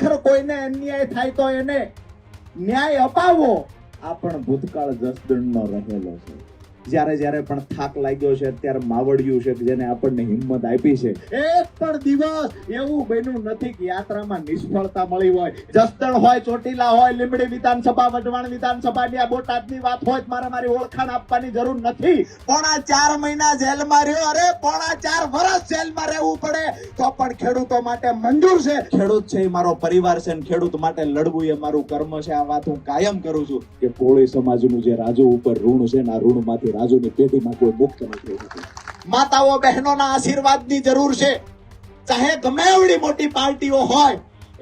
ખરેખર કોઈને અન્યાય થાય તો એને ન્યાય અપાવવો આ પણ ભૂતકાળ જસદણનો રહેલો છે. જ્યારે જ્યારે પણ થાક લાગ્યો છે ત્યારે માવડિયું છે જેને આપણને હિંમત આપી છે. એક પણ દિવસ એવું બન્યું નથી કે યાત્રામાં નિષ્ફળતા મળી હોય. જસદણ હોય, ચોટીલા હોય, લીંબડી વિધાનસભા, વઢવાણ વિધાનસભાની આ બોટાદની વાત હોય, મારી ઓળખાણ આપવાની જરૂર નથી. પોણા 4 મહિના જેલમાં રહ્યો, અરે પોણા 4 વર્ષ જેલમાં રહેવું પડે તો પણ ખેડૂતો માટે મંજૂર છે. ખેડૂત છે એ મારો પરિવાર છે અને ખેડૂત માટે લડવું એ મારું કર્મ છે. આ વાત હું કાયમ કરું છું કે કોળી સમાજનું જે રાજુ ઉપર ઋણ છે ને આ ઋણમાંથી રાજુની પેઢીમાં કોઈ મુક્ત નથી થતું. માતાઓ બહેનોના આશીર્વાદની જરૂર છે. ચાહે ગમે એવડી મોટી પાર્ટીઓ હોય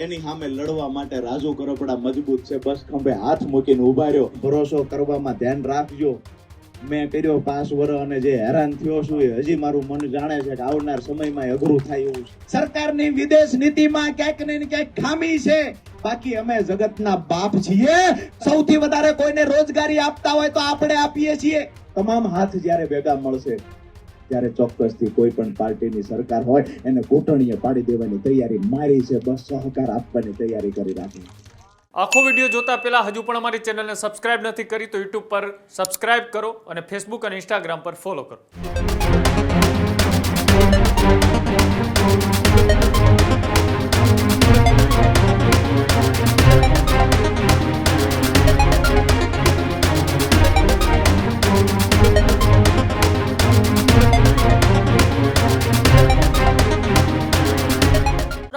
એની સામે લડવા માટે રાજુ કરપડા મજબૂત છે. બસ ખંભે હાથ મૂકીને ઉભા રહ્યો. ભરોસો કરવામાં ધ્યાન રાખજો. મેં કર્યો 5 વર્ષ અને જે હેરાન થયો છું એ હજી મારું મન જાણે છે કે આવનાર સમયમાં અઘરું થાય એવું છે. સરકારની વિદેશ નીતિમાં ક્યાંક ને ક્યાંક ખામી છે. બાકી અમે જગતના બાપ છીએ. સૌથી વધારે કોઈને રોજગારી આપતા હોય તો આપણે આપીએ છીએ. તમામ હાથ જ્યારે ભેગા મળશે ત્યારે ચોક્કસથી કોઈ પણ પાર્ટીની સરકાર હોય એને ઘૂંટણીએ પાડી દેવાની તૈયારી મારી છે. બસ સહકાર આપવાની તૈયારી કરી રાખી. આખો વિડીયો જોતા પહેલા હજુ પણ અમારી ચેનલને સબસ્ક્રાઇબ નથી કરી તો યુટ્યુબ પર સબસ્ક્રાઇબ કરો અને ફેસબુક અને ઇન્સ્ટાગ્રામ પર ફોલો કરો.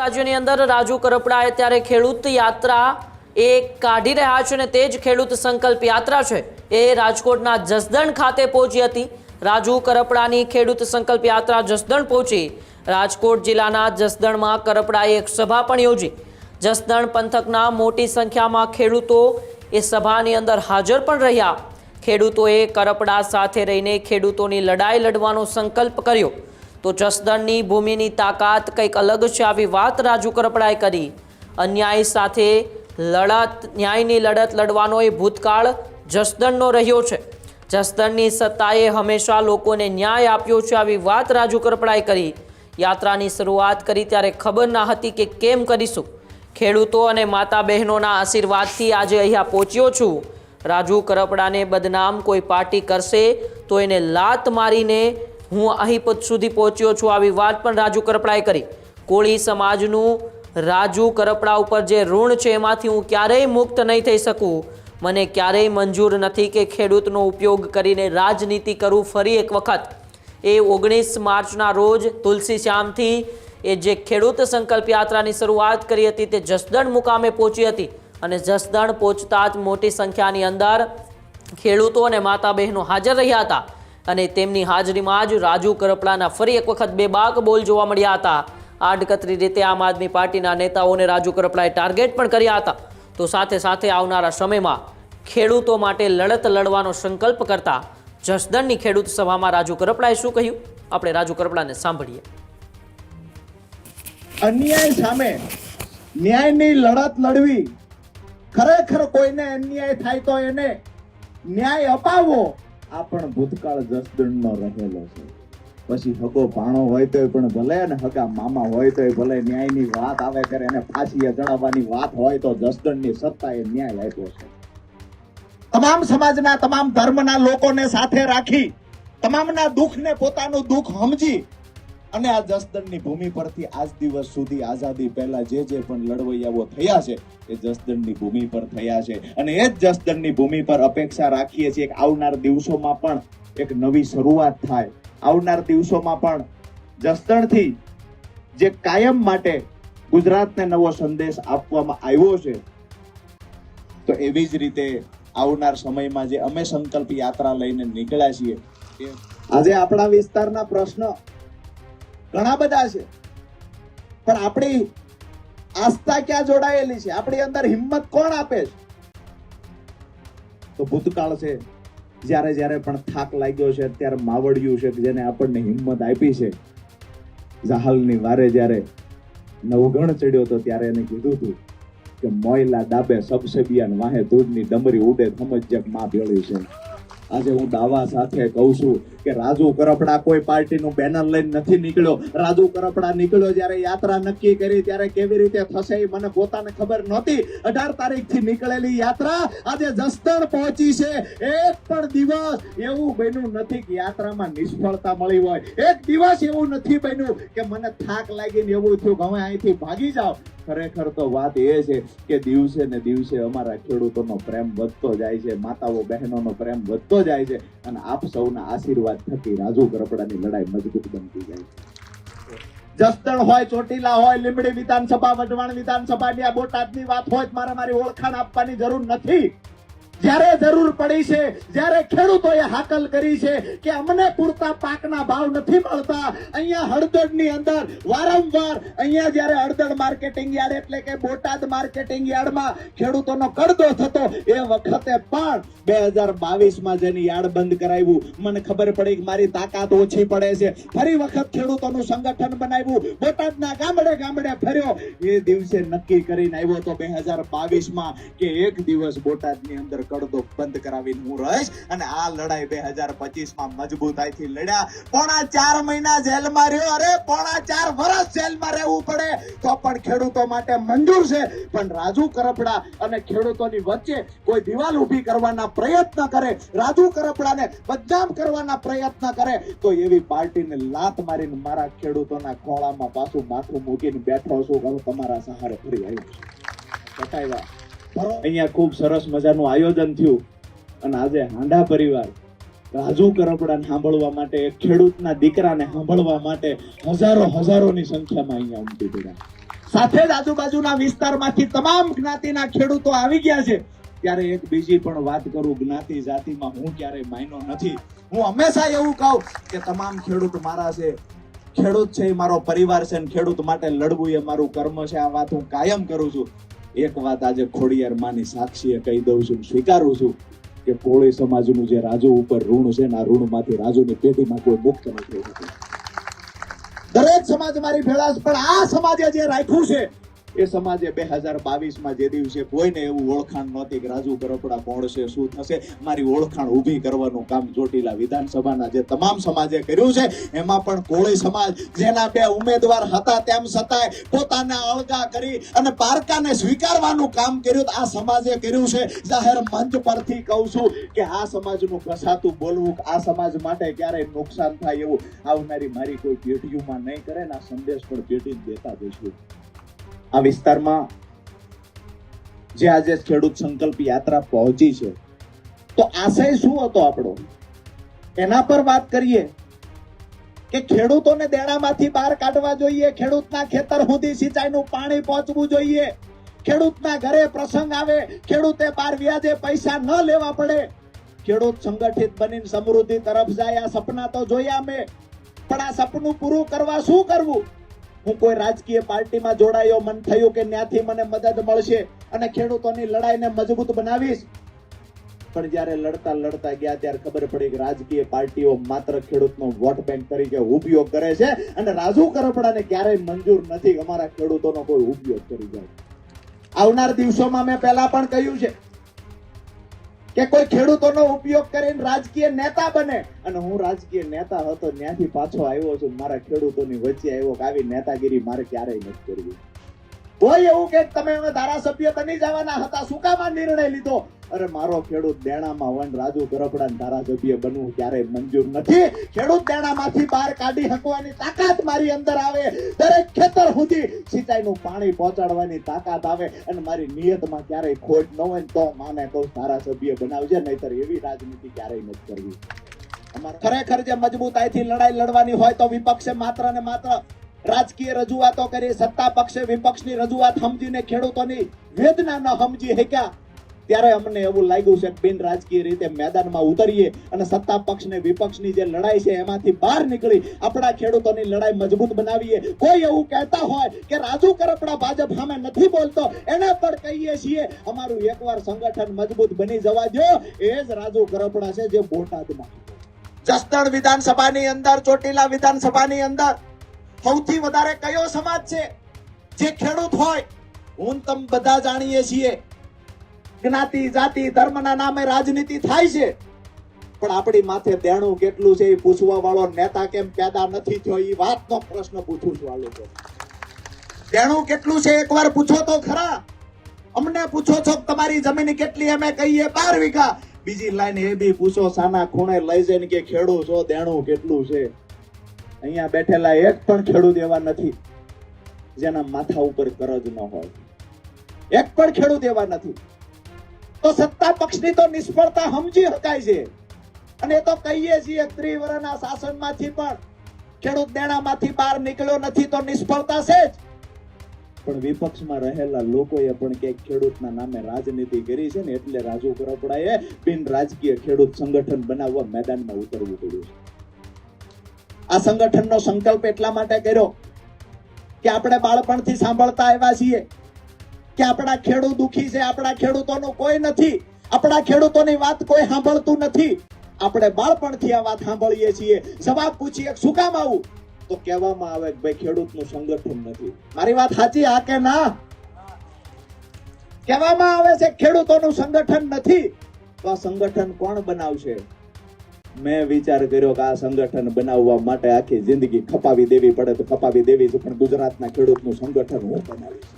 રાજ્યની અંદર રાજુ કરપડાએ ત્યારે ખેડૂત યાત્રા એ કાઢી રહ્યા છે અને તે જ ખેડૂત સંકલ્પ યાત્રા છે એ રાજકોટના જસદણ ખાતે પહોંચી હતી. રાજુ કરપડાની ખેડૂત સંકલ્પ યાત્રા જસદણ પહોંચી. રાજકોટ જિલ્લાના જસદણમાં કરપડાએ એક સભા પણ યોજી. જસદણ પંથકના મોટી સંખ્યામાં ખેડૂતો એ સભાની અંદર હાજર પણ રહ્યા. ખેડૂતોએ કરપડા સાથે રહીને ખેડૂતોની લડાઈ લડવાનો સંકલ્પ કર્યો. તો જસદણની ભૂમિની તાકાત કંઈક અલગ છે આવી વાત રાજુ કરપડાએ કરી. અન્યાય સાથે ન્યાયની લડત લડવાનો એ ભૂતકાળ જસદણનો રહ્યો છે. જસદણની સત્તાએ હંમેશા લોકોને ન્યાય આપ્યો છે આવી વાત રાજુ કરપડાએ કરી. યાત્રાની શરૂઆત કરી ત્યારે ખબર ના હતી કે કેમ કરીશું. ખેડૂતો અને માતા બહેનોના આશીર્વાદથી આજે અહીંયા પહોંચ્યો છું. રાજુ કરપડાને બદનામ કોઈ પાર્ટી કરશે તો એને લાત મારીને હું અહીં સુધી પહોંચ્યો છું આવી વાત પણ રાજુ કરપડાએ કરી. કોળી સમાજનું રાજુ કરપડા ઉપર જે ઋણ છે એમાંથી હું ક્યારેય મુક્ત નહીં થઈ શકું. મને ક્યારેય મંજૂર નથી કે ખેડૂતનો ઉપયોગ કરીને રાજનીતિ કરું ફરી એક વખત. એ 19 માર્ચના રોજ તુલસી શ્યામથી એ જે ખેડૂત સંકલ્પ યાત્રાની શરૂઆત કરી હતી તે જસદણ મુકામે પહોંચી હતી અને જસદણ પહોંચતા જ મોટી સંખ્યાની અંદર ખેડૂતો અને માતા બહેનો હાજર રહ્યા હતા અને તેમની હાજરીમાં જ રાજુ કરપડાના ફરી એક વખત બેબાક બોલ જોવા મળ્યા હતા. આડકતરી રીતે આમ આદમી પાર્ટીના નેતાઓને રાજુ કરપડાએ ટાર્ગેટ પણ કર્યા હતા. તો સાથે સાથે આવનારા સમયમાં ખેડૂતો માટે લડત લડવાનો સંકલ્પ કરતા જસદણની ખેડૂત સભામાં રાજુ કરપડાએ શું કહ્યું આપણે રાજુ કરપડાને સાંભળીએ. અન્યાય સામે ન્યાયની લડત લડવી, ખરેખર કોઈને અન્યાય થાય તો એને ન્યાય અપાવવો આ પણ ભૂતકાળ જસદણનો રહેલો છે. પછી હગો ભાણો હોય તોય પણ ભલે અને હગા મામા હોય તોય ભલે ન્યાયની વાત આવે ત્યારે એને ફાંસીએ ચડાવવાની વાત હોય તો જસદણની સત્તાએ ન્યાય આપ્યો છે. તમામ સમાજના તમામ ધર્મના લોકોને સાથે રાખી તમામના દુઃખને પોતાનું દુઃખ સમજી અને આ જસદણની ભૂમિ પરથી આજ દિવસ સુધી આઝાદી પહેલા જે પણ લડવૈયાઓ થયા છે એ જસદણની ભૂમિ પર થયા છે અને એ જ જસદણની ભૂમિ પર અપેક્ષા રાખીએ છીએ કે આવનાર દિવસોમાં પણ એક નવી શરૂઆત થાય. આવનાર દિવસોમાં પણ જસદણથી જે કાયમ માટે ગુજરાતને નવો સંદેશ આપવામાં આવ્યો છે તો એવી જ રીતે આવનાર સમયમાં જે અમે સંકલ્પ યાત્રા લઈને નીકળ્યા છીએ આજે આપણા વિસ્તારના પ્રશ્ન ઘણા બધા છે પણ આપણી આસ્થા ક્યાં જોડાયેલી છે, આપણી અંદર હિંમત કોણ આપે છે? તો ભૂતકાળ છે. જ્યારે પણ થાક લાગ્યો છે ત્યારે માવડિયું છે જેને આપણને હિંમત આપી છે. જાહલની વારે જ્યારે નવગણ ચડ્યો તો ત્યારે એને કીધું હતું કે મોયલા ડાબે સબસબિયાન વાહે દૂધની ડમરી ઉડે સમજ્જક માં ભેળી છે. આજે હું દાવા સાથે કહું છું કે રાજુ કરપડા કોઈ પાર્ટીનું બેનર લઈને નથી નીકળ્યો. રાજુ કરપડા નીકળ્યો જ્યારે યાત્રા નક્કી કરી ત્યારે કેવી રીતે થશે એ મને પોતાને ખબર નહોતી. 18 તારીખથી નીકળેલી યાત્રા આજે જસદણ પહોંચી છે. એક પણ દિવસ એવું બન્યું નથી કે યાત્રામાં નિષ્ફળતા મળી હોય. એક દિવસ એવું નથી બન્યું કે મને થાક લાગીને એવું થયું કે હવે અહીંથી ભાગી જાવ. ખરેખર તો વાત એ છે કે દિવસે ને દિવસે અમારા ખેડૂતોનો પ્રેમ વધતો જાય છે, માતાઓ બહેનોનો પ્રેમ વધતો જાય છે અને આપ સૌના આશીર્વાદ થકી રાજુ કરપડાની લડાઈ મજબૂત બનતી જાય છે. જસદણ હોય, ચોટીલા હોય, લીંબડી વિધાનસભા, વઢવાણ વિધાનસભાની આ બોટાદની વાત હોય મારે મારી ઓળખાણ આપવાની જરૂર નથી. જ્યારે જરૂર પડી છે, જ્યારે ખેડૂતોએ હાકલ કરી છે કે અમને પૂરતા પાકના ભાવ નથી મળતા, અહીંયા હળદરની અંદર વારંવાર અહીંયા જ્યારે હળદર માર્કેટિંગ યાર્ડ એટલે કે બોટાદ માર્કેટિંગ યાર્ડમાં ખેડૂતોનો કડદો થતો એ વખતે પણ 2022માં જેની યાર્ડ બંધ કરાવ્યું, મને ખબર પડી કે મારી તાકાત ઓછી પડે છે, ફરી વખત ખેડૂતોનું સંગઠન બનાવ્યું, બોટાદના ગામડે ગામડે ફર્યો. એ દિવસે નક્કી કરીને આવ્યો તો 2022માં કે એક દિવસ બોટાદની અંદર કડદો બંધ કરાવીને હું રહીશ અને આ લડાઈ 2025માં મજબૂતાઈથી લડ્યા. 4.5 મહિના જેલમાં રહ્યો. અરે 4.5 વર્ષ જેલમાં રહેવું પડે તો પણ ખેડૂતો માટે મંજૂર છે. પણ રાજુ કરપડા અને ખેડૂતોની વચ્ચે કોઈ દિવાલ ઊભી કરવાના પ્રયત્ન કરે, રાજુ કરપડાને બદનામ કરવાના પ્રયત્ન કરે તો એવી પાર્ટીને લાત મારીને મારા ખેડૂતોના ખોળામાં પાછું માથું મૂકીને બેઠો છું કે હું તમારા સહારે ફરી આવ્યો છું. અહીંયા ખૂબ સરસ મજાનું આયોજન થયું અને આજે હાંડા પરિવાર રાજુ કરપડાને સાંભળવા માટે, એક ખેડૂતના દીકરાને સાંભળવા માટે હજારોની સંખ્યામાં અહીંયા ઉમટી પડ્યા. સાથે જ આજુબાજુના વિસ્તારમાંથી તમામ જ્ઞાતિના ખેડૂતો આવી ગયા છે. ત્યારે એક બીજી પણ વાત કરું, જ્ઞાતિ જાતિમાં હું ક્યારેય માયનો નથી. હું હંમેશા એવું કહું કે તમામ ખેડૂત મારા છે, ખેડૂત છે એ મારો પરિવાર છે અને ખેડૂત માટે લડવું એ મારું કર્મ છે. આ વાત હું કાયમ કરું છું. એક વાત આજે ખોડિયાર માની સાક્ષીએ કહી દઉં છું, સ્વીકારું છું કે કોળી સમાજનું જે રાજુ ઉપર ઋણ છે ને આ ઋણમાંથી રાજુની પેઢીમાં કોઈ મુક્ત નથી થતું. દરેક સમાજ મારી ભેળા છે, પણ આ સમાજે જે રાખ્યું છે એ સમાજે 2022માં જે દિવસે કોઈને એવું ઓળખાણ નહોતી કે રાજુ કરપડા કોણ છે, શું થશે, મારી ઓળખાણ ઊભી કરવાનું કામ ચોટીલા વિધાનસભાના જે તમામ સમાજે કર્યું છે. એમાં પણ કોળી સમાજ જેના 2 ઉમેદવાર હતા તેમ છતાંય પોતાને અળગા કરી અને પારકાને સ્વીકારવાનું કામ કર્યું આ સમાજે કર્યું છે. જાહેર મંચ પરથી કહું છું કે આ સમાજનું કસાતું બોલવું, આ સમાજ માટે ક્યારેય નુકસાન થાય એવું આવનારી મારી કોઈ પેઢીઓમાં નહીં કરે ને આ સંદેશ પણ પેઢી દેતા જઈશું. આ વિસ્તારમાં જે આજે ખેડૂત સંકલ્પ યાત્રા પહોંચી છે તો આશય શું હતો આપણો, એના પર વાત કરીએ કે ખેડૂતોને દેણામાંથી બહાર કાઢવા જોઈએ, ખેડૂતના ખેતર સુધી સિંચાઈનું પાણી પહોંચવું જોઈએ, ખેડૂતના ઘરે પ્રસંગ આવે ખેડૂતે 12 વ્યાજે પૈસા ન લેવા પડે, ખેડૂત સંગઠિત બનીને સમૃદ્ધિ તરફ જાય. આ સપના તો જોયા મેં, પણ આ સપનું પૂરું કરવા શું કરવું? હું કોઈ રાજકીય પાર્ટીમાં જોડાયો, મન થયું કે ત્યાંથી મને મદદ મળશે અને ખેડૂતોની લડાઈને મજબૂત બનાવીશ. પણ જ્યારે લડતા ગયા ત્યારે ખબર પડી કે રાજકીય પાર્ટીઓ માત્ર ખેડૂતનો વોટ બેંક તરીકે ઉપયોગ કરે છે અને રાજુ કરપડાને ક્યારેય મંજૂર નથી અમારા ખેડૂતોનો કોઈ ઉપયોગ કરી જાય. આવનાર દિવસોમાં મેં પહેલા પણ કહ્યું છે કે કોઈ ખેડૂતોનો ઉપયોગ કરીને રાજકીય નેતા બને, અને હું રાજકીય નેતા હતો ત્યાંથી પાછો આવ્યો છું, મારા ખેડૂતોની વચ્ચે આવ્યો કે આવી નેતાગીરી મારે ક્યારેય નથી કરવી. કોઈ એવું કે તમે હવે ધારાસભ્ય બની જવાના હતા, શું કામ આ નિર્ણય લીધો? અરે મારો ખેડૂત દેણામાં વન રાજુ કરપડાને ધારાસભ્ય બનવું ક્યારેય મંજૂર નથી. ખેડૂત દેણામાંથી બહાર કાઢી શકવાની તાકાત મારી અંદર આવે, દરેક ખેતર સુધી સિંચાઈનું પાણી પહોંચાડવાની તાકાત આવે અને મારી નિયતમાં ક્યારેય ખોટ ન હોય તો માને કહું ધારાસભ્ય બનાવજે, નહીતર એવી રાજનીતિ ક્યારેય નથી કરવી. અમારે ખરેખર જે મજબૂતાઈથી લડાઈ લડવાની હોય તો વિપક્ષે માત્ર ને માત્ર રાજકીય રજૂઆતો કરી, સત્તા પક્ષે વિપક્ષની રજૂઆત સમજીને ખેડૂતોની વેદના ન સમજી શક્યા. ત્યારે અમને એવું લાગ્યું છે કે બિન રાજકીય રીતે મેદાનમાં ઉતરીએ અને સત્તા પક્ષ ને વિપક્ષની જે લડાઈ છે એમાંથી બહાર નીકળી આપણા ખેડૂતોની લડાઈ મજબૂત બનાવીએ. કોઈ એવું કહેતા હોય કે રાજુ કરપડા ભાજપ સામે નથી બોલતો, એને પણ કહીએ છીએ અમારું એકવાર સંગઠન મજબૂત બની જવા દો. એ જ રાજુ કરપડા છે જે બોટાદમાં, જસદણ વિધાનસભાની અંદર, ચોટીલા વિધાનસભાની અંદર સૌથી વધારે કયો સમાજ છે જે ખેડૂત હોય? હું તમે બધા જાણીએ છીએ જ્ઞાતિ જાતિ ધર્મના નામે રાજનીતિ થાય છે, પણ આપણી માથે દેણું કેટલું છે એ પૂછવા વાળો નેતા કેમ પેદા નથી થયો એ વાતનો પ્રશ્ન પૂછું છું. આ લોકો દેણું કેટલું છે એકવાર પૂછો તો ખરા. અમને પૂછો છો કે તમારી જમીન કેટલી, અમે કહીએ 12 વીઘા. બીજી લાઈન એ બી પૂછો સાના ખૂણે લઈ જઈને કે ખેડૂત છો દેણું કેટલું છે. અહીંયા બેઠેલા એક પણ ખેડૂત એવા નથી જેના માથા ઉપર કરજ ન હોય. એક પણ ખેડૂત એવા નથી. તો સત્તા પક્ષની તો નિષ્ફળતા સમજી શકાય છે. અને એ તો કહીએ છીએ 30 વર્ષના શાસનમાંથી પણ ખેડૂત દેણામાંથી બહાર નીકળ્યો નથી તો નિષ્ફળતા છે જ. પણ વિપક્ષમાં રહેલા લોકોએ પણ ક્યાંક ખેડૂતના નામે રાજનીતિ કરી છે ને એટલે રાજુ કરપડાએ બિન રાજકીય ખેડૂત સંગઠન બનાવવા મેદાનમાં ઉતરવું પડ્યું છે. આ સંગઠનનો સંકલ્પ એટલા માટે કર્યો કે આપણે બાળપણથી સાંભળતા આવ્યા છીએ કે આપણા ખેડૂત દુખી છે, આપણા ખેડૂતોનું કોઈ નથી, આપણા ખેડૂતોની વાત કોઈ સાંભળતું નથી. આપણે બાળપણથી આ વાત સાંભળીએ છીએ. જવાબ પૂછીએ શું કામ આવું, તો કહેવામાં આવે કે ભાઈ ખેડૂતનું સંગઠન નથી. મારી વાત સાચી હા કે ના? કહેવામાં આવે છે ખેડૂતોનું સંગઠન નથી. તો આ સંગઠન કોણ બનાવશે? મેં વિચાર કર્યો કે આ સંગઠન બનાવવા માટે આખી જિંદગી ખપાવી દેવી પડે તો ખપાવી દેવી છે, પણ ગુજરાતના ખેડૂતનું સંગઠન હું બનાવીશ.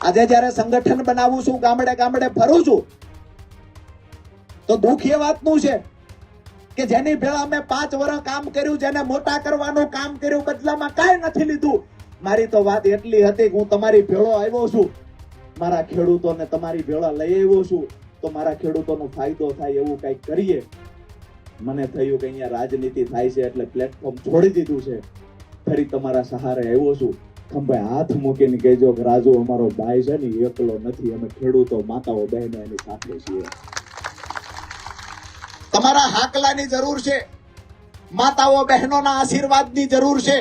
આજે જ્યારે સંગઠન બનાવું છું, ગામડે ગામડે ફરું છું, તો દુઃખ એ વાતનું છે કે જેની ભેળા મેં 5 વર્ષ કામ કર્યું, જેને મોટા કરવાનું કામ કર્યું, બદલામાં કાંઈ નથી લીધું. મારી તો વાત એટલી હતી કે હું તમારી ભેળો આવ્યો છું, મારા ખેડૂતોને તમારી ભેળા લઈ આવ્યો છું, તો મારા ખેડૂતોનો ફાયદો થાય એવું કંઈક કરીએ. મને થયું કે અહીંયા રાજનીતિ થાય છે એટલે પ્લેટફોર્મ છોડી દીધું છે. ફરી તમારા સહારે આવ્યો છું. ખંભે હાથ મૂકીને કહેજો કે રાજુ અમારો ભાઈ છે ને એકલો નથી, અમે ખેડૂતો માતાઓ બહેનો એની સાથે છીએ. તમારા હાકલાની જરૂર છે, માતાઓ બહેનોના આશીર્વાદની જરૂર છે.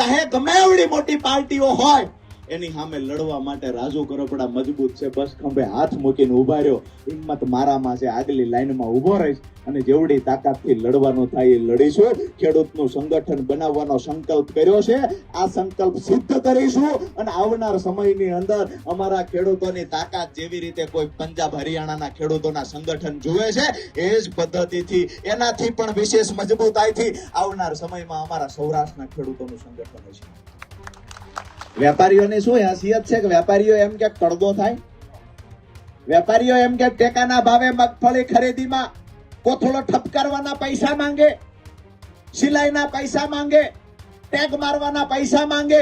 ચાહે ગમે એવડી મોટી પાર્ટીઓ હોય એની સામે લડવા માટે રાજુ કરપડા મજબૂત છે. બસ ખંભે હાથ મૂકીને ઉભા રહ્યો. હિંમત મારામાં છે, આગલી લાઈનમાં ઉભો રહીશ અને જેવડી તાકાતથી લડવાનું થાય એ લડીશું. ખેડૂતનું સંગઠન બનાવવાનો સંકલ્પ કર્યો છે. આ સંકલ્પ સિદ્ધ કરીશું અને આવનાર સમયની અંદર અમારા ખેડૂતોની તાકાત જેવી રીતે કોઈ પંજાબ હરિયાણાના ખેડૂતોના સંગઠન જુએ છે એ જ પદ્ધતિથી, એનાથી પણ વિશેષ મજબૂતાઈથી આવનાર સમયમાં અમારા સૌરાષ્ટ્રના ખેડૂતોનું સંગઠન હશે. વેપારીઓની શું હેસિયત છે કે વેપારીઓ એમ કે કડદો થાય, વેપારીઓ એમ કે ટેકાના ભાવે મગફળી ખરીદીમાં કોથળો ઠપકારવાના પૈસા માંગે, સિલાઈના પૈસા માંગે, ટેગ મારવાના પૈસા માંગે.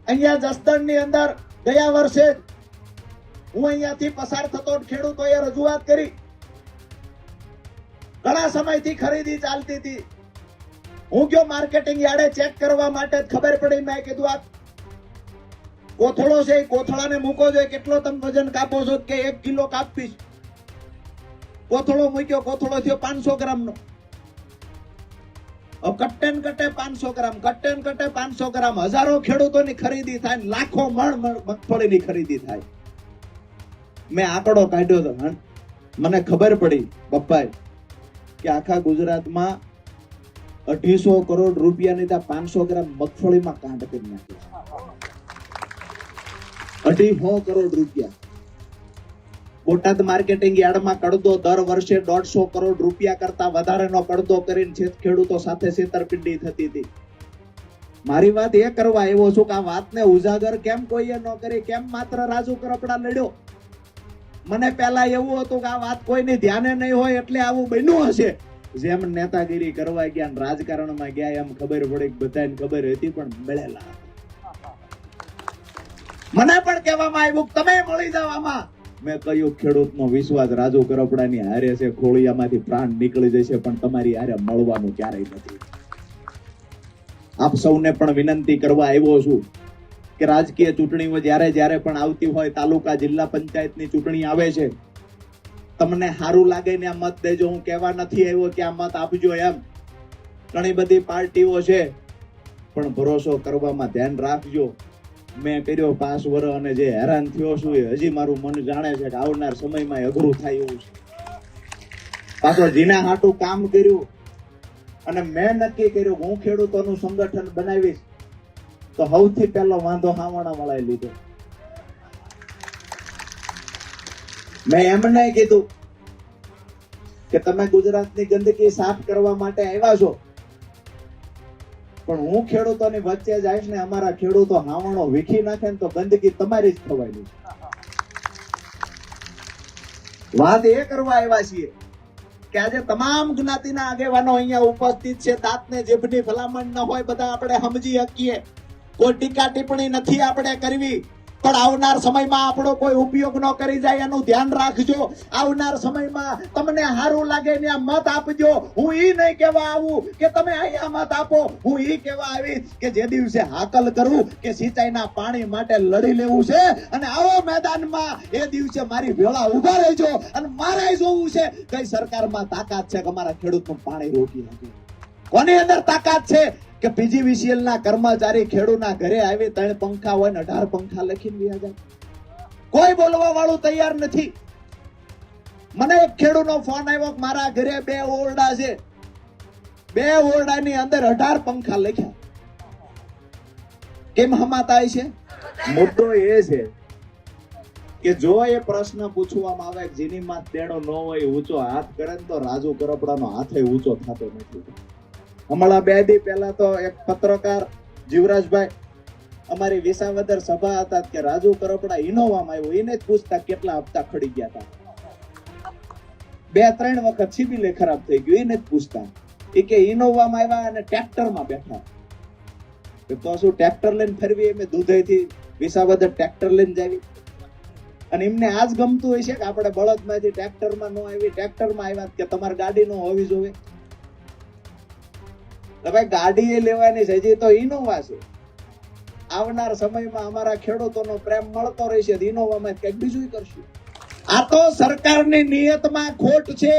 અહીંયા જસદણની અંદર ગયા વર્ષે હું અહીંયાથી પસાર થતો ખેડૂતોએ રજૂઆત કરી. ઘણા સમયથી ખરીદી ચાલતી હતી. હું ગયો માર્કેટિંગ યાર્ડે ચેક કરવા માટે, ખબર પડી. મેં કીધું આ કોથળો છે, કોથળાને મૂકો છો, કેટલો તમે વજન કાપો છો? કે 1 કિલો કાપીશ. કોથળો મૂક્યો, કોથળો થયો 500 ગ્રામનો. કટ્ટે ને કટ્ટે 500 ગ્રામ, કટ્ટે ને કટ્ટે 500 ગ્રામ. હજારો ખેડૂતોની ખરીદી થાય, લાખો મણ મગફળીની ખરીદી થાય. મેં આંકડો કાઢ્યો તો મને ખબર પડી બપ્પાઈ કે આખા ગુજરાતમાં 250 કરોડ રૂપિયાની ત્યાં 500 ગ્રામ મગફળીમાં કાંડ કરી નાખ્યો. 250 કરોડ રૂપિયા. બોટાદ માર્કેટિંગ યાર્ડમાં કડદો દર વર્ષે 150 કરોડ રૂપિયા કરતા વધારેનો કડદો કરીને ખેડૂતો સાથે છેતરપિંડી થતી હતી. મારી વાત એ કરવા આવ્યો છું કે આ વાતને ઉજાગર કેમ કોઈએ ન કરી, કેમ માત્ર રાજુ કરપડા લડ્યો? મને પહેલા એવું હતું કે આ વાત કોઈની ધ્યાને નહીં હોય એટલે આવું બન્યું હશે. જેમ નેતાગીરી કરવા ગયા, રાજકારણમાં ગયા, એમ ખબર પડી કે બધાને ખબર હતી પણ મળેલા. મને પણ કહેવામાં આવ્યું કે તમે મળી જાવ આમાં. મેં કહ્યું ખેડૂતનો વિશ્વાસ રાજુ કરપડાની હારે છે, ખોળિયામાંથી પ્રાણ નીકળી જશે પણ તમારી હારે મળવાનું ક્યારેય નથી. આપ સૌને પણ વિનંતી કરવા આવ્યો છું કે રાજકીય ચૂંટણીઓ જ્યારે પણ આવતી હોય, તાલુકા જિલ્લા પંચાયતની ચૂંટણી આવે છે, તમને સારું લાગે ને આ મત દેજો. હું કહેવા નથી આવ્યો કે આ મત આપજો એમ. ઘણી બધી પાર્ટીઓ છે પણ ભરોસો કરવામાં ધ્યાન રાખજો. મેં કર્યો 5 વર્ષ અને જે હેરાન થયો છું એ હજી મારું મન જાણે છે કે આવનાર સમયમાં અઘરું થાય એવું છે. પાછો જીના હાટું કામ કર્યું અને મેં નક્કી કર્યું હું ખેડૂતોનું સંગઠન બનાવીશ તો સૌથી પહેલો વાંધો હાવાણા મળાઈ લીધો. મેં એમ નહીં કીધું કે તમે ગુજરાતની ગંદકી સાફ કરવા માટે આવ્યા છો, પણ હું ખેડૂતોની વચ્ચે જઈશ ને અમારા ખેડૂતો હાવણો વીખી નાખે ને તો ગંદકી તમારી જ થવાની છે. વાત એ કરવા આવ્યા છીએ કે આજે તમામ જ્ઞાતિના આગેવાનો અહીંયા ઉપસ્થિત છે. દાંતને જીભની ભલામણ ન હોય, બધા આપણે સમજી શકીએ. કોઈ ટીકા ટિપ્પણી નથી આપણે કરવી, પણ આવનાર સમયમાં આપણો કોઈ ઉપયોગ ન કરી જાય એનું ધ્યાન રાખજો. આવનાર સમયમાં તમને સારું લાગે ને મત આપજો. હું ઈ નહીં કહેવા આવું કે તમે અહીંયા મત આપો, હું ઈ કહેવા આવીશ કે જે દિવસે હાકલ કરું કે સિંચાઈના પાણી માટે લડી લેવું છે અને આવો મેદાનમાં એ દિવસે મારી વેળા ઉભા રહેજો અને મારે જોવું છે કઈ સરકારમાં તાકાત છે કે અમારા ખેડૂતનું પાણી રોકી શકે. કોની અંદર તાકાત છે કે પીજીવીસીએલ ના કર્મચારી ખેડૂતના ઘરે આવી 3 પંખા હોય ને 18 પંખા લખીને વ્યા જાય? કોઈ બોલવા વાળું તૈયાર નથી. મને એક ખેડૂતનો ફોન આવ્યો કે મારા ઘરે 2 ઓરડા છે, 2 ઓરડાની અંદર 18 પંખા લખ્યા. કેમ હમાતા છે? મુદ્દો એ છે કે જો એ પ્રશ્ન પૂછવામાં આવે કે જેની માં તેડો ન હોય ઊંચો હાથ કરે ને તો રાજુ કરપડાનો હાથે ઊંચો થતો નથી. હમણાં 2 દી પહેલા તો એક પત્રકાર જીવરાજભાઈ અમારી વિસાવદર સભા હતા કે રાજુ કરપડા ઇનોવામાં આવ્યો, એને જ પૂછતા કેટલા હપ્તા ખડી ગયા હતા. 2-3 વખત સિબિલે ખરાબ થઈ ગયું, એને જ પૂછતા એ કે ઇનોવામાં આવ્યા અને ટ્રેક્ટરમાં બેઠા. તો શું ટ્રેક્ટર લઈને ફરવી? એમ દુધઈથી વિસાવદર ટ્રેક્ટર લઈને જાવી અને એમને આજ ગમતું હોય છે કે આપણે બળદમાંથી ટ્રેક્ટરમાં ન આવી, ટ્રેક્ટરમાં આવ્યા કે તમારી ગાડી નો હોવી જોઈએ. ભાઈ ગાડી એ લેવાની છે, હજી તો ઇનોવા છે. આવનાર સમયમાં અમારા ખેડૂતોનો પ્રેમ મળતો રહેશે, ઇનોવામાં કંઈક બીજું કરશું. આ તો સરકારની નિયતમાં ખોટ છે,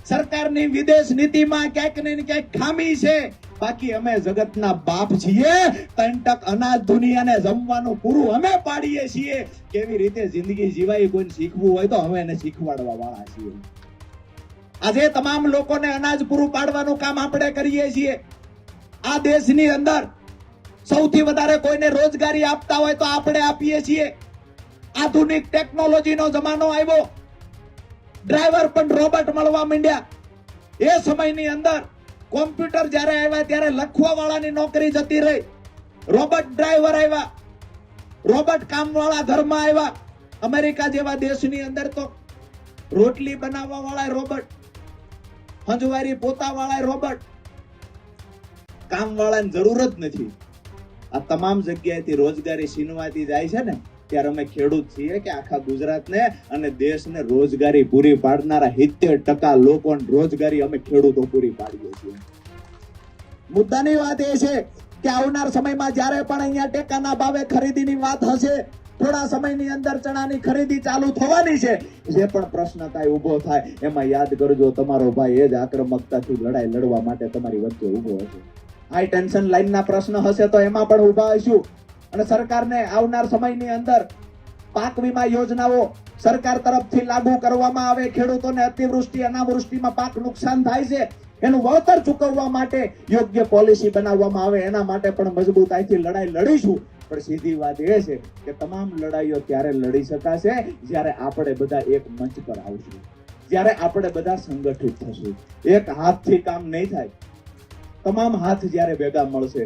સરકારની વિદેશ નીતિમાં ક્યાંક ને ક્યાંક ખામી છે. બાકી અમે જગતના બાપ છીએ. 3% અનાજ દુનિયાને જમવાનું પૂરું અમે પાડીએ છીએ. કેવી રીતે જિંદગી જીવાય કોઈને શીખવું હોય તો અમે એને શીખવાડવા વાળા છીએ. આજે તમામ લોકોને અનાજ પૂરું પાડવાનું કામ આપણે કરીએ છીએ. આ દેશની અંદર સૌથી વધારે કોઈને રોજગારી આપતા હોય તો આપણે આપીએ છીએ. આધુનિક ટેકનોલોજીનો જમાનો આવ્યો, ડ્રાઈવર પણ રોબોટ મળવા માંડ્યા. એ સમયની અંદર કોમ્પ્યુટર જ્યારે આવ્યા ત્યારે લખવા વાળાની નોકરી જતી રહી, રોબોટ ડ્રાઈવર આવ્યા, રોબોટ કામવાળા ઘરમાં આવ્યા. અમેરિકા જેવા દેશની અંદર તો રોટલી બનાવવા વાળા રોબોટ, હંજવારી પોતા વાળા રોબોટ, કામ વાળાની જરૂર જ નથી. આ તમામ જગ્યાએથી રોજગારી છીનવાતી જાય છે ને, ત્યારે અમે ખેડૂત છીએ કે આખા ગુજરાતને અને દેશને રોજગારી પૂરી પાડનારા 70% લોકોને રોજગારી અમે ખેડૂતો પૂરી પાડીએ છીએ. મુદ્દાની વાત એ છે કે આવનાર સમયમાં જ્યારે પણ અહીંયા ટેકાના ભાવે ખરીદીની વાત હશે, થોડા સમયની અંદર ચણાની ખરીદી ચાલુ થવાની છે. જે પણ પ્રશ્ન કાંઈ ઉભો થાય એમાં યાદ કરજો તમારો ભાઈ એ જ આક્રમકતાથી લડાઈ લડવા માટે તમારી વચ્ચે ઉભો હશે. હાઈ ટેન્શન લાઈનના પ્રશ્ન હશે તો એમાં પણ ઉભા હશું. અને સરકારને આવનાર સમયની અંદર પાક વીમા યોજનાઓ સરકાર તરફથી લાગુ કરવામાં આવે. ખેડૂતોને અતિવૃષ્ટિ અનાવૃષ્ટિમાં પાક નુકસાન થાય છે, એનું વળતર ચૂકવવા માટે યોગ્ય પોલિસી બનાવવામાં આવે. એના માટે પણ મજબૂતાઈથી લડાઈ લડીશું. પણ સીધી વાત એ છે કે તમામ લડાઈઓ ત્યારે લડી શકાશે જ્યારે આપણે બધા એક મંચ પર આવશું, જ્યારે આપણે બધા સંગઠિત થશું. એક હાથથી કામ નહીં થાય. તમામ હાથ જ્યારે ભેગા મળશે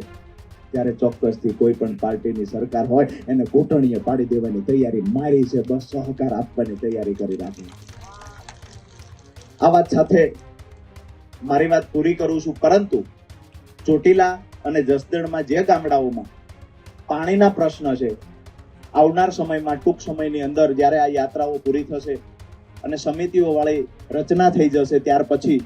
ત્યારે ચોક્કસથી કોઈ પણ પાર્ટીની સરકાર હોય એને ઘૂંટણીએ પાડી દેવાની તૈયારી મારી છે. બસ સહકાર આપવાની તૈયારી કરી રાખી. આ વાત સાથે મારી વાત પૂરી કરું છું. પરંતુ ચોટીલા અને જસદણમાં જે ગામડાઓમાં પાણીના પ્રશ્ન છે, આવનાર સમયમાં ટૂંક સમયની અંદર જ્યારે આ યાત્રાઓ પૂરી થશે અને સમિતિઓ વાળી રચના થઈ જશે, ત્યાર પછી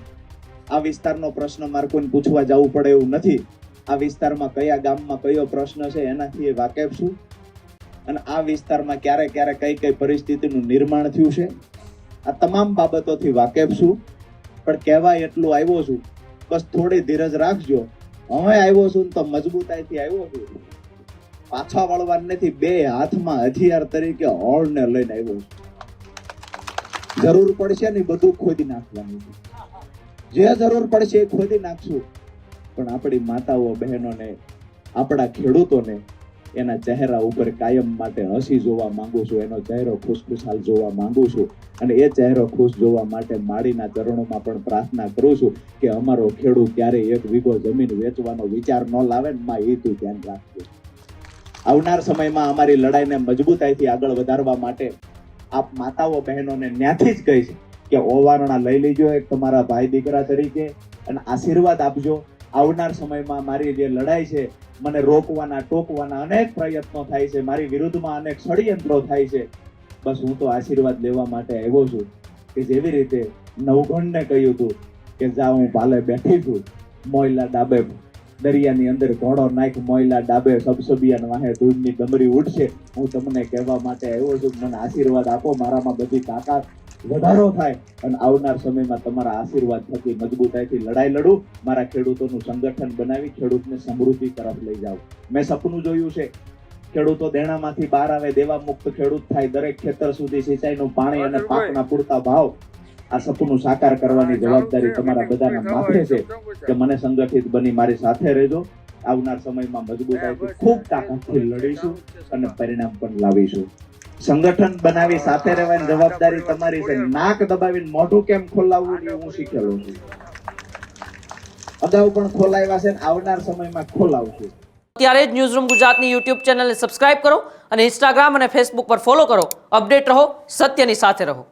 આ વિસ્તારનો પ્રશ્ન મારે કોઈને પૂછવા જવું પડે એવું નથી. આ વિસ્તારમાં કયા ગામમાં કયો પ્રશ્ન છે એનાથી એ વાકેફ છું. અને આ વિસ્તારમાં ક્યારે ક્યારે કઈ કઈ પરિસ્થિતિનું નિર્માણ થયું છે આ તમામ બાબતોથી વાકેફ છું. પણ કહેવાય એટલું આવ્યો છું, બસ થોડી ધીરજ રાખજો. હવે આવ્યો છું તો મજબૂતાઈથી આવ્યો છું, પાછા વળવાનું નથી. 2 હાથમાં હથિયાર તરીકે હોળને લઈને આવ્યો છું. જરૂર પડશે ને બધું ખોદી નાખવાનું છે. જે જરૂર પડશે એ ખોદી નાખશું. પણ આપણી માતાઓ બહેનોને, આપણા ખેડૂતોને એના ચહેરા ઉપર કાયમ માટે હસી જોવા માંગુ છું, એનો ચહેરો ખુશખુશાલ જોવા માંગુ છું. અને એ ચહેરો ખુશ જોવા માટે માળીના ચરણોમાં પણ પ્રાર્થના કરું છું કે અમારો ખેડૂત ક્યારેય 1 વીઘો જમીન વેચવાનો વિચાર ન લાવે ને માં એ તું ધ્યાન રાખજો. આવનાર સમયમાં અમારી લડાઈને મજબૂતાઈથી આગળ વધારવા માટે આપ માતાઓ બહેનોને ન્યાથી જ કહીશ કે ઓવારણા લઈ લેજો એક તમારા ભાઈ દીકરા તરીકે અને આશીર્વાદ આપજો. આવનાર સમયમાં મારી જે લડાઈ છે, મને રોકવાના ટોકવાના અનેક પ્રયત્નો થાય છે, મારી વિરુદ્ધમાં અનેક ષડયંત્રો થાય છે. બસ હું તો આશીર્વાદ લેવા માટે આવ્યો છું કે જેવી રીતે નવઘણને કહ્યું હતું કે જા હું પાલે બેઠી છું, મોયલા ડાબે દરિયાની અંદર ઘોડો નાખ, મોયલા ડાબે સબસબિયાન વાહે ધૂળની ડમરી ઉડશે. હું તમને કહેવા માટે આવ્યો છું, મને આશીર્વાદ આપો, મારામાં બધી તાકાત વધારો થાય અને આવનાર સમયમાં તમારા આશીર્વાદ થકી મજબૂતાઈથી લડાઈ લડું, મારા ખેડૂતોનું સંગઠન બનાવી ખેડૂતને સમૃદ્ધિ તરફ લઈ જાઉં. મેં સપનું જોયું છે, ખેડૂતો દેણામાંથી બહાર આવે, દેવા મુક્ત ખેડૂત થાય, દરેક ખેતર સુધી સિંચાઈનું પાણી અને પાકના પૂરતા ભાવ. આ સપનું સાકાર કરવાની જવાબદારી તમારા બધાના માથે છે કે મને સંગઠિત બની મારી સાથે રહેજો. આવનાર સમયમાં મજબૂતાઈથી ખૂબ તાકાતથી લડીશું અને પરિણામ પણ લાવીશું. સંગઠન બનાવી સાથે રહેવાની જવાબદારી તમારી છે. નાક દબાવીને મોઢું કેમ ખોલાવવું એ હું શીખેલો છું. અગાઉ પણ ખોલાવ્યા છે, આવનાર સમયમાં ખોલાવશું. ત્યારે જ ન્યૂઝરૂમ ગુજરાતની યુટ્યુબ ચેનલને સબસ્ક્રાઇબ કરો અને ઇન્સ્ટાગ્રામ અને ફેસબુક પર ફોલો કરો. અપડેટ રહો, સત્યની સાથે રહો.